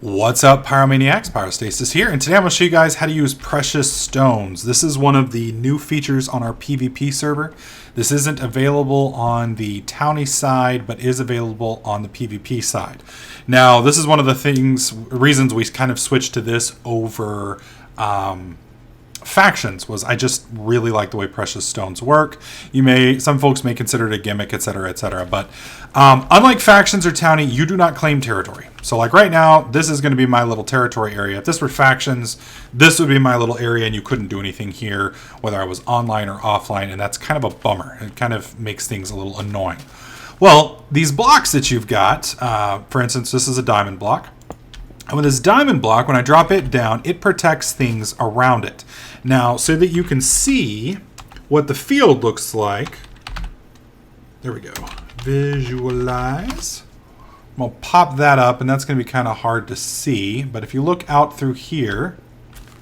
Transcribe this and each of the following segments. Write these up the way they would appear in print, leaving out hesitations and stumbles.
What's up, Pyromaniacs? Pyrostasis here, and today I'm going to show you guys how to use precious stones. This is one of the new features on our PvP server. This isn't available on the Towny side, but is available on the PvP side. Now, this is one of the reasons we kind of switched to this over factions, was I just really like the way precious stones work. Some folks may consider it a gimmick, etc., etc. But unlike factions or Towny, you do not claim territory. So like right now, this is going to be my little territory area. If this were factions, this would be my little area and you couldn't do anything here, whether I was online or offline, and that's kind of a bummer. It kind of makes things a little annoying. Well, these blocks that you've got, for instance, this is a diamond block. And with this diamond block, when I drop it down, it protects things around it. Now, so that you can see what the field looks like, there we go, visualize. I'm going to pop that up, and that's going to be kind of hard to see. But if you look out through here,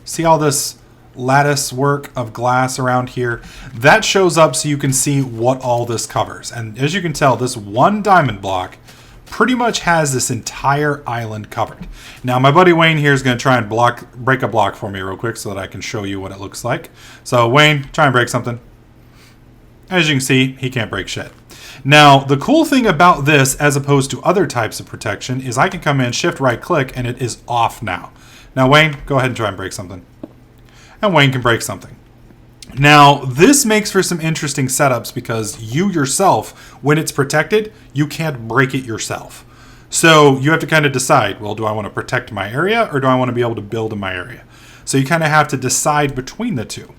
see all this lattice work of glass around here? That shows up so you can see what all this covers. And as you can tell, this one diamond block pretty much has this entire island covered. Now, my buddy Wayne here is going to try and break a block for me real quick so that I can show you what it looks like. So, Wayne, try and break something. As you can see, he can't break shit. Now, the cool thing about this, as opposed to other types of protection, is I can come in, shift right click, and it is off now. Now, Wayne, go ahead and try and break something. And Wayne can break something. Now, this makes for some interesting setups because you yourself, when it's protected, you can't break it yourself. So you have to kind of decide, well, do I want to protect my area or do I want to be able to build in my area? So you kind of have to decide between the two.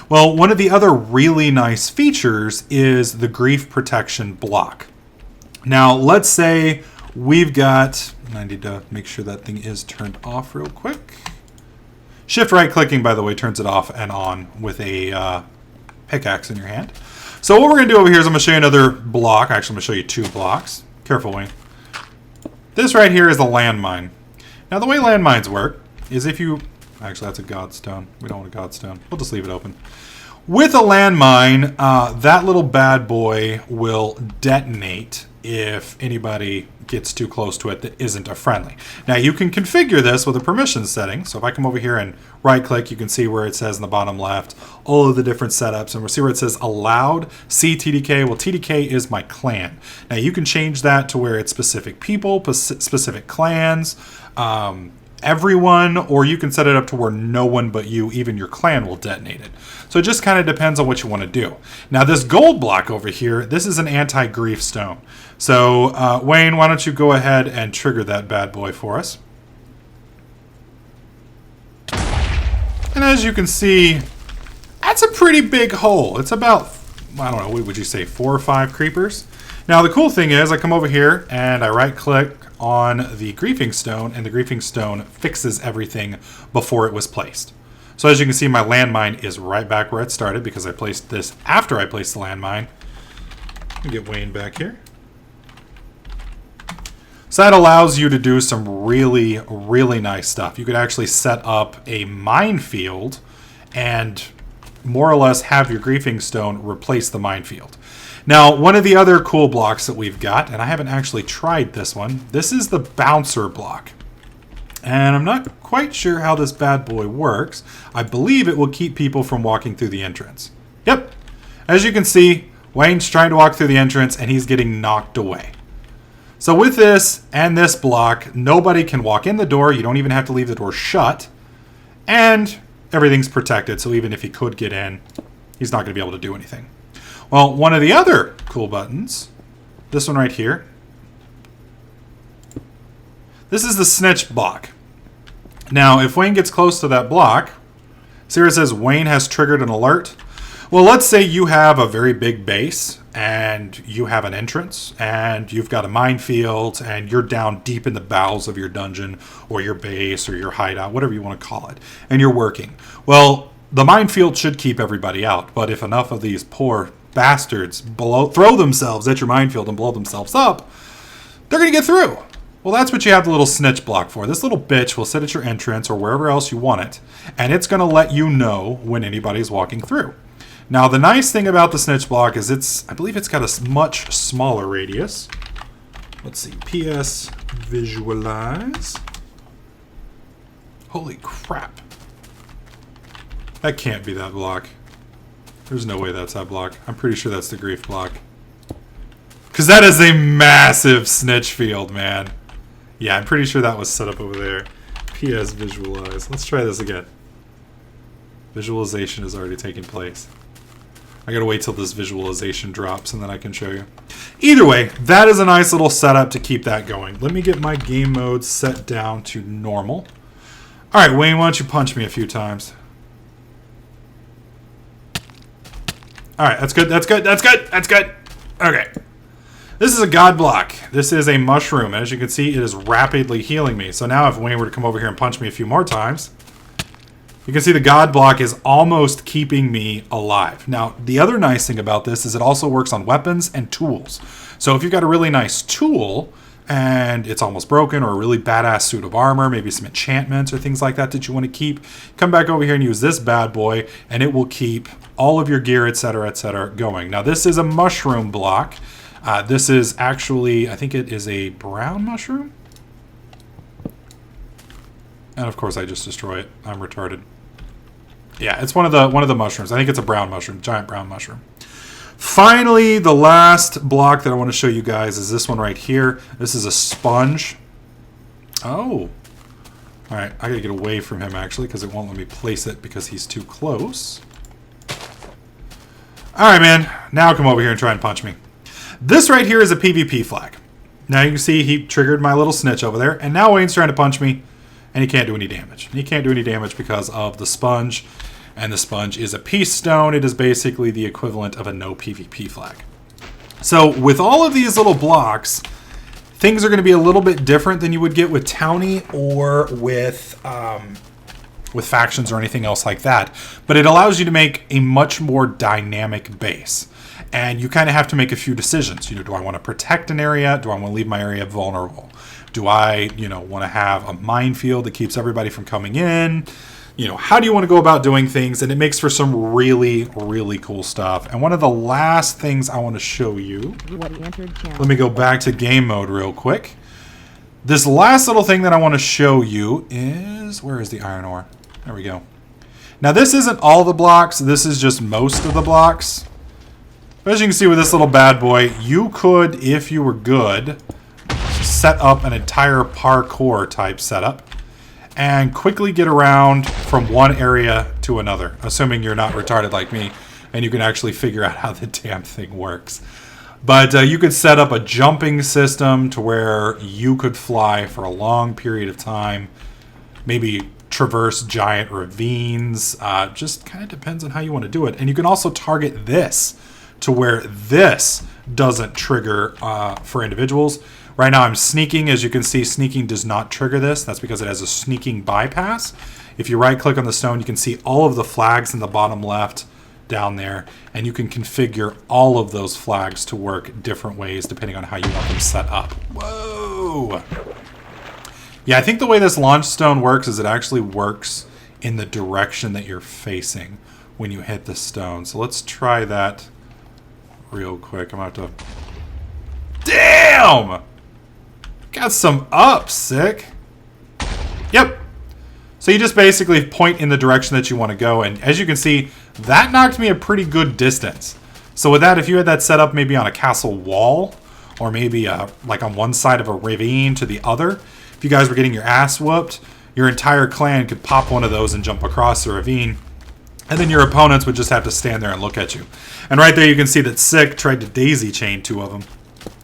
Well, one of the other really nice features is the grief protection block. Now, let's say we've got, I need to make sure that thing is turned off real quick. Shift right clicking, by the way, turns it off and on with a pickaxe in your hand. So what we're going to do over here is I'm going to show you another block. Actually, I'm going to show you two blocks. Careful, Wayne. This right here is a landmine. Now, the way landmines work is if you... Actually, that's a godstone. We don't want a godstone. We'll just leave it open. With a landmine, that little bad boy will detonate if anybody gets too close to it that isn't a friendly. Now, you can configure this with a permission setting. So if I come over here and right click, you can see where it says in the bottom left all of the different setups, and we'll see where it says allowed see TDK. Well, TDK is my clan. Now, you can change that to where it's specific people, specific clans, everyone, or you can set it up to where no one but you, even your clan, will detonate it. So it just kind of depends on what you want to do. Now, this gold block over here, this is an anti-grief stone. So, Wayne, why don't you go ahead and trigger that bad boy for us. And as you can see, that's a pretty big hole. It's about, I don't know, what would you say, 4 or 5 creepers? Now, the cool thing is I come over here and I right-click on the griefing stone, and the griefing stone fixes everything before it was placed. So as you can see, my landmine is right back where it started because I placed this after I placed the landmine. Let me get Wayne back here. So that allows you to do some really, really nice stuff. You could actually set up a minefield and more or less have your griefing stone replace the minefield. Now, one of the other cool blocks that we've got, and I haven't actually tried this one, this is the bouncer block. And I'm not quite sure how this bad boy works. I believe it will keep people from walking through the entrance. Yep. As you can see, Wayne's trying to walk through the entrance and he's getting knocked away. So with this and this block, nobody can walk in the door. You don't even have to leave the door shut. And everything's protected. So even if he could get in, he's not going to be able to do anything. Well, one of the other cool buttons, this one right here, this is the snitch block. Now, if Wayne gets close to that block, see where it says Wayne has triggered an alert? Well, let's say you have a very big base and you have an entrance and you've got a minefield and you're down deep in the bowels of your dungeon or your base or your hideout, whatever you want to call it, and you're working. Well, the minefield should keep everybody out, but if enough of these poor bastards throw themselves at your minefield and blow themselves up, they're going to get through. Well, that's what you have the little snitch block for. This little bitch will sit at your entrance or wherever else you want it, and it's going to let you know when anybody's walking through. Now, the nice thing about the snitch block is I believe it's got a much smaller radius. Let's see, PS visualize. Holy crap. That can't be that block. There's no way that's that block. I'm pretty sure that's the grief block. Because that is a massive snitch field, man. Yeah, I'm pretty sure that was set up over there. PS visualize. Let's try this again. Visualization is already taking place. I gotta wait till this visualization drops and then I can show you. Either way, that is a nice little setup to keep that going. Let me get my game mode set down to normal. Alright, Wayne, why don't you punch me a few times? Alright, that's good, that's good, that's good, that's good. Okay. This is a god block. This is a mushroom. As you can see, it is rapidly healing me. So now if Wayne were to come over here and punch me a few more times, you can see the god block is almost keeping me alive. Now, the other nice thing about this is it also works on weapons and tools. So if you've got a really nice tool and it's almost broken, or a really badass suit of armor, maybe some enchantments or things like that that you want to keep, come back over here and use this bad boy and it will keep all of your gear, etc., going. Now, this is a mushroom block. This is actually, I think it is a brown mushroom. And of course I just destroy it. I'm retarded. Yeah, it's one of the mushrooms. I think it's a brown mushroom, giant brown mushroom. Finally, the last block that I want to show you guys is this one right here. This is a sponge. Oh. All right, I gotta get away from him actually because it won't let me place it because he's too close. All right, man. Now come over here and try and punch me. This right here is a PvP flag. Now you can see he triggered my little snitch over there, and now Wayne's trying to punch me, and he can't do any damage. He can't do any damage because of the sponge, and the sponge is a peace stone. It is basically the equivalent of a no PvP flag. So with all of these little blocks, things are going to be a little bit different than you would get with Towny or with factions or anything else like that. But it allows you to make a much more dynamic base. And you kind of have to make a few decisions. You know, do I want to protect an area? Do I want to leave my area vulnerable? Do I, want to have a minefield that keeps everybody from coming in? How do you want to go about doing things? And it makes for some really, really cool stuff. And one of the last things I want to show you, let me go back to game mode real quick. This last little thing that I want to show you is, where is the iron ore? There we go. Now this isn't all the blocks. This is just most of the blocks. But as you can see with this little bad boy, you could, if you were good, set up an entire parkour type setup and quickly get around from one area to another, assuming you're not retarded like me and you can actually figure out how the damn thing works. But you could set up a jumping system to where you could fly for a long period of time, maybe traverse giant ravines, just kind of depends on how you want to do it. And you can also target this to where this doesn't trigger for individuals. Right now I'm sneaking. As you can see, sneaking does not trigger this. That's because it has a sneaking bypass. If you right click on the stone, you can see all of the flags in the bottom left down there, and you can configure all of those flags to work different ways depending on how you want them set up. Whoa! Yeah, I think the way this launch stone works is it actually works in the direction that you're facing when you hit the stone. So let's try that real quick. I'm about to... Damn! Got some up, sick. Yep. So you just basically point in the direction that you want to go. And as you can see, that knocked me a pretty good distance. So with that, if you had that set up maybe on a castle wall, or maybe like on one side of a ravine to the other, if you guys were getting your ass whooped, your entire clan could pop one of those and jump across the ravine. And then your opponents would just have to stand there and look at you. And right there you can see that Sick tried to daisy chain two of them.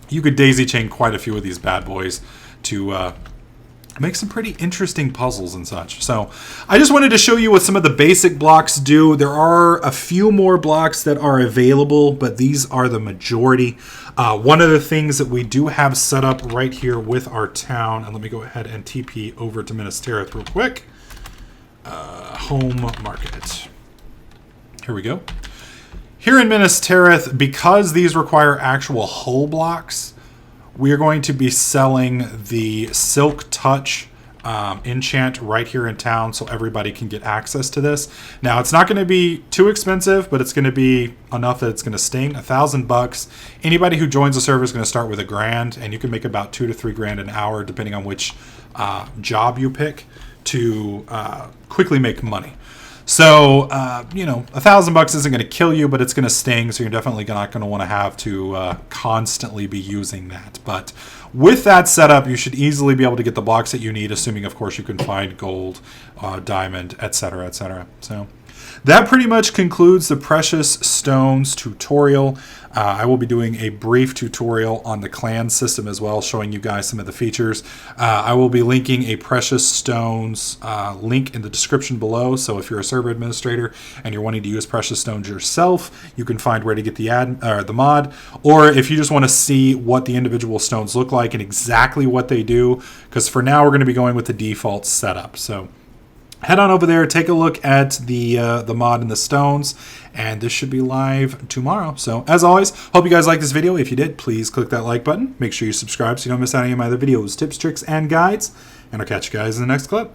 You could daisy chain quite a few of these bad boys to make some pretty interesting puzzles and such. So I just wanted to show you what some of the basic blocks do. There are a few more blocks that are available, but these are the majority. One of the things that we do have set up right here with our town, and let me go ahead and TP over to Minas Tirith real quick. Home market. Here we go. Here in Minas Tirith, because these require actual hull blocks, we are going to be selling the Silk Touch enchant right here in town so everybody can get access to this. Now, it's not going to be too expensive, but it's going to be enough that it's going to sting. $1,000. Anybody who joins the server is going to start with $1,000, and you can make about $2 to $3 grand an hour, depending on which job you pick, to quickly make money. So, you know, $1,000 isn't going to kill you, but it's going to sting. So you're definitely not going to want to have to constantly be using that. But with that setup, you should easily be able to get the blocks that you need, assuming, of course, you can find gold, diamond, etc., etc. So that pretty much concludes the Precious Stones tutorial. I will be doing a brief tutorial on the clan system as well, showing you guys some of the features. I will be linking a Precious Stones link in the description below, so if you're a server administrator and you're wanting to use Precious Stones yourself, you can find where to get the mod, or if you just want to see what the individual stones look like and exactly what they do, because for now we're going to be going with the default setup. So head on over there, take a look at the mod and the stones, and this should be live tomorrow. So as always, hope you guys like this video. If you did, please click that like button. Make sure you subscribe so you don't miss out on any of my other videos, tips, tricks, and guides. And I'll catch you guys in the next clip.